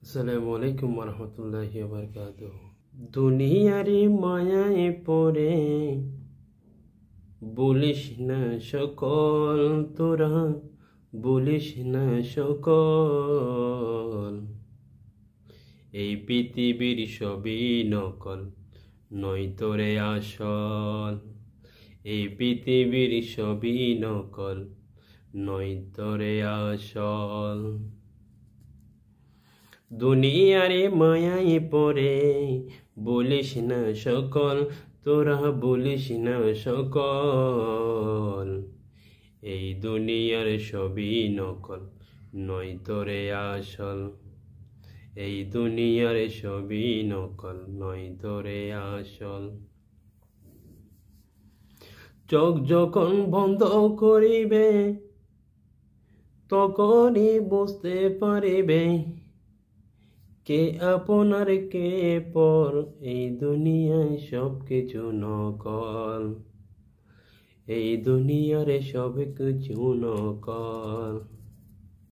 আসসালামু আলাইকুম ওয়া বারাকাতুহু। দুনিয়ারে মায়ায় পড়ে বলিস না সকল, তোরা বলিস না সকল। এই পৃথিবীর সবই নকল, নয় তোরে আসল। এই পৃথিবীর সবই নকল, নয় তোরে আসল। দুনিয়ারে মায়ায় পড়ে বলিস না সকল, তোরা বলিস না সকল। এই দুনিয়ার সবই নকল, নয় তোরে আসল। এই দুনিয়ার সবই নকল, নয় তোরে আসল। চোখ যখন বন্ধ করিবে তখনই বুঝতে পারিবে কে আপনার কে পর। এই দুনিয়ায় সব কিছু নকল, এই দুনিয়ারে সব কিছু নকল।